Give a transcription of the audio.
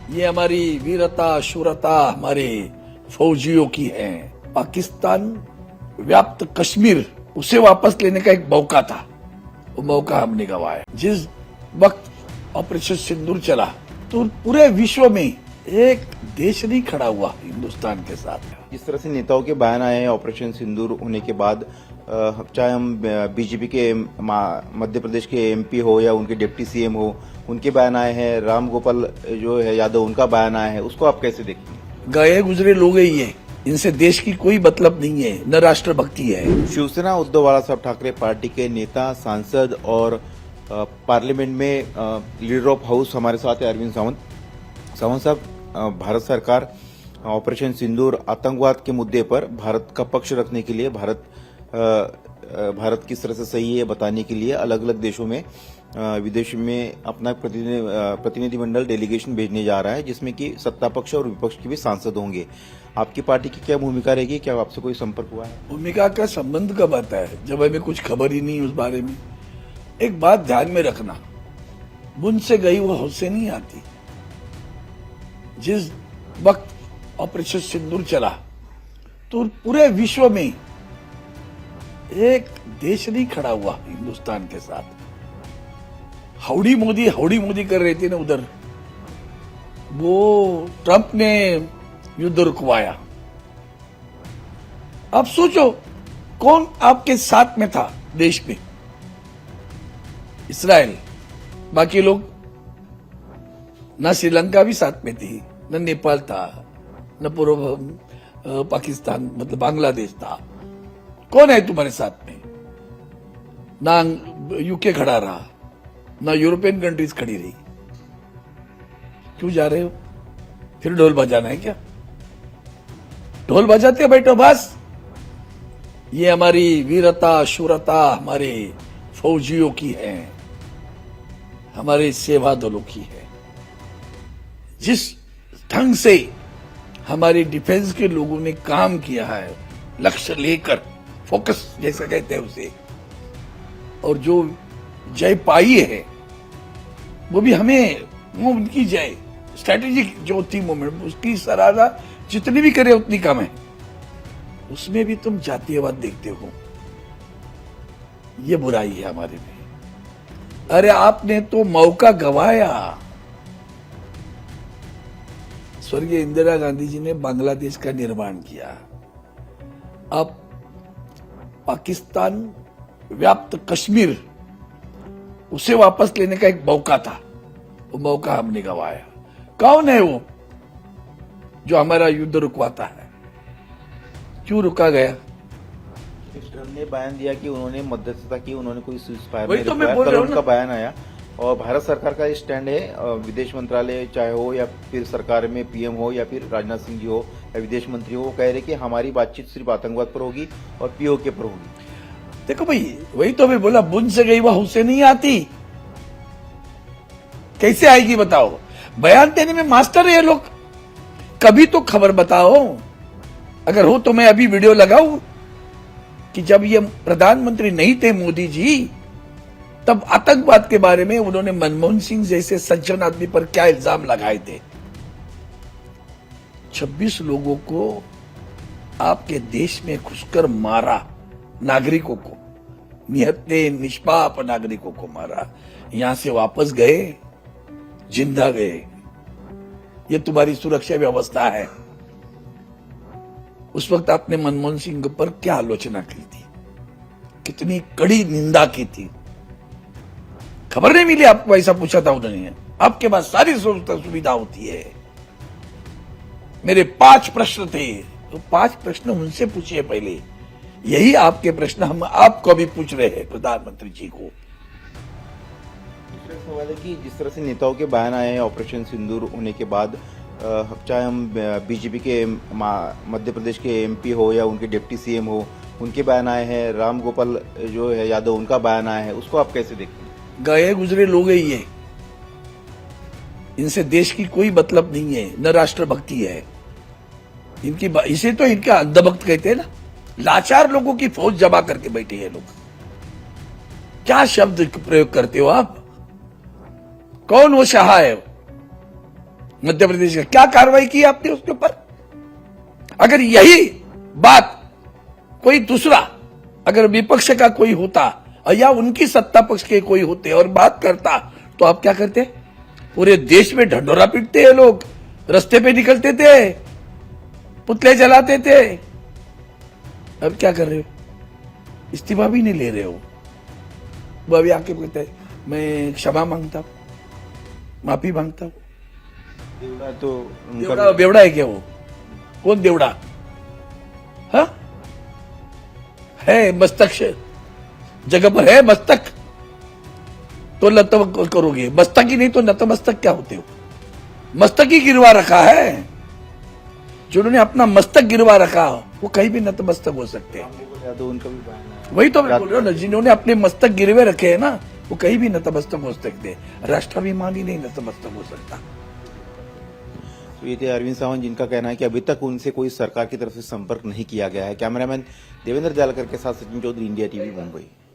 ये हमारी वीरता शूरता हमारे फौजियों की है। पाकिस्तान व्याप्त कश्मीर उसे वापस लेने का एक मौका था, वो मौका हमने गंवाया। जिस वक्त ऑपरेशन सिंदूर चला तो पूरे विश्व में एक देश नहीं खड़ा हुआ हिंदुस्तान के साथ। जिस तरह से नेताओं के बयान आए हैं ऑपरेशन सिंदूर होने के बाद, चाहे हम बीजेपी के मध्य प्रदेश के एमपी हो या उनके डिप्टी सीएम हो, उनके बयान आए हैं, राम गोपाल जो है यादव उनका बयान आया है, उसको आप कैसे देखेंगे? गए गुजरे लोग ही है, इनसे देश की कोई मतलब नहीं है, न राष्ट्रभक्ति है। शिवसेना उद्धव बाळासाहेब ठाकरे पार्टी के नेता, सांसद और पार्लियामेंट में लीडर ऑफ हाउस हमारे साथ है अरविंद सावंत। सावंत साहब, भारत सरकार ऑपरेशन सिंदूर आतंकवाद के मुद्दे पर भारत का पक्ष रखने के लिए, भारत किस तरह से सही है बताने के लिए अलग अलग देशों में, विदेश में अपना प्रतिनिधिमंडल डेलीगेशन भेजने जा रहा है, जिसमें कि सत्ता पक्ष और विपक्ष के भी सांसद होंगे। आपकी पार्टी की क्या भूमिका रहेगी? क्या आपसे कोई संपर्क हुआ है? भूमिका का संबंध कब आता है जब हमें कुछ खबर ही नहीं उस बारे में। एक बात ध्यान में रखना, बुन से गई वो हौस से नहीं आती। जिस वक्त ऑपरेशन सिंदूर चला तो पूरे विश्व में एक देश नहीं खड़ा हुआ हिंदुस्तान के साथ। हाउडी मोदी कर रहे थे ना उधर, वो ट्रंप ने युद्ध रुकवाया। अब सोचो कौन आपके साथ में था देश में? इस्राइल, बाकी लोग, ना श्रीलंका भी साथ में थी, न नेपाल था, न पूर्व पाकिस्तान मतलब बांग्लादेश था। कौन है तुम्हारे साथ में? ना यूके खड़ा रहा, ना यूरोपियन कंट्रीज खड़ी रही। क्यों जा रहे हो? फिर ढोल बजाना है क्या? ढोल बजाते बैठो बस। ये हमारी वीरता शूरता हमारे फौजियों की है, हमारे सेवा दलों की है। जिस ढंग से हमारे डिफेंस के लोगों ने काम किया है, लक्ष्य लेकर, फोकस जैसा कहते हैं उसे, और जो जय पाई है वो भी हमें, वो उनकी जय स्ट्रेटेजिक जो थी मोमेंट, उसकी सराहना जितनी भी करे उतनी कम है। उसमें भी तुम जातीयवाद देखते हो, ये बुराई है हमारे में। अरे आपने तो मौका गंवाया। स्वर्गीय इंदिरा गांधी जी ने बांग्लादेश का निर्माण किया। अब पाकिस्तान व्याप्त कश्मीर उसे वापस लेने का एक मौका था, वो मौका हमने गंवाया। कौन है वो जो हमारा युद्ध रुकवाता है? क्यों रुका गया? ट्रंप ने बयान दिया कि उन्होंने मध्यस्थता की, उन्होंने कोई सीज़फायर वही नहीं तो मैं रुकवाया, बोल कल रहा हूं उनका बयान आया। और भारत सरकार का स्टैंड है, विदेश मंत्रालय चाहे हो या फिर सरकार में पीएम हो या फिर राजनाथ सिंह जी हो या विदेश मंत्री हो, वो कह रहे कि हमारी बातचीत सिर्फ आतंकवाद पर होगी और पीओके पर होगी। देखो भाई, वही तो मैं बोला, बुन से गई वह हुसे नहीं आती। कैसे आएगी बताओ? बयान देने में मास्टर है ये लोग। कभी तो खबर बताओ। अगर हो तो मैं अभी वीडियो लगाऊं कि जब ये प्रधानमंत्री नहीं थे मोदी जी, तब आतंकवाद के बारे में उन्होंने मनमोहन सिंह जैसे सज्जन आदमी पर क्या इल्जाम लगाए थे। 26 लोगों को आपके देश में घुसकर मारा, नागरिकों को, निहत्थे निष्पाप नागरिकों को मारा। यहां से वापस गए, जिंदा गए। ये तुम्हारी सुरक्षा व्यवस्था है। उस वक्त आपने मनमोहन सिंह पर क्या आलोचना की थी, कितनी कड़ी निंदा की थी। खबर नहीं मिली आपको? ऐसा पूछा था उन्होंने। आपके पास सारी सुविधा होती है। मेरे 5 प्रश्न थे, तो 5 प्रश्न उनसे पूछिए पहले। यही आपके प्रश्न हम आपको भी पूछ रहे हैं, प्रधानमंत्री जी को। दूसरा सवाल है कि जिस तरह से नेताओं के बयान आए हैं ऑपरेशन सिंदूर होने के बाद, चाहे हम बीजेपी के मध्य प्रदेश के एमपी हो या उनके डिप्टी सीएम हो, उनके बयान आए हैं, राम गोपाल जो है यादव उनका बयान आया है, उसको आप कैसे देखते हैं? गए गुजरे लोग ही है, इनसे देश की कोई मतलब नहीं है, न राष्ट्रभक्ति है इनकी। इसे तो इनका अंधभक्त कहते हैं ना। लाचार लोगों की फौज जमा करके बैठे हैं लोग। क्या शब्द प्रयोग करते हो आप? कौन वो शाह है? मध्य प्रदेश का, क्या कार्रवाई की आपने उसके ऊपर? अगर यही बात कोई दूसरा, अगर विपक्ष का कोई होता या उनकी सत्ता पक्ष के कोई होते और बात करता, तो आप क्या करते? पूरे देश में ढंढोरा पीटते हैं लोग, रास्ते पे निकलते थे, पुतले जलाते थे। अब क्या कर रहे हो? इस्तीफा भी नहीं ले रहे हो। वो अभी आके कहते हैं मैं क्षमा मांगता हूं, माफी मांगता हूं। देवड़ा तो देवड़ा बेवड़ा है क्या वो? कौन देवड़ा? हाँ, है मस्तक, जगह पर है मस्तक तो नतमस्तक करोगे, मस्तक ही नहीं तो नतमस्तक क्या होते हो? मस्तक ही गिरवा रखा है। जिन्होंने अपना मस्तक गिरवा रखा वो कहीं भी नतमस्तक हो सकते हैं। तो उनका भी बयान है। वही तो मैं बोल रहा हूँ ना, जिन्होंने अपने मस्तक गिरवे रखे हैं ना, वो कहीं भी नतमस्तक हो सकते हैं। राष्ट्राभिमान ही नहीं नतमस्तक हो सकता। तो ये थे अरविंद सावंत, जिनका कहना है कि अभी तक उनसे कोई सरकार की तरफ से संपर्क नहीं किया गया है। कैमरामैन देवेंद्र जालकर के साथ सचिन चौधरी, इंडिया टीवी, मुंबई।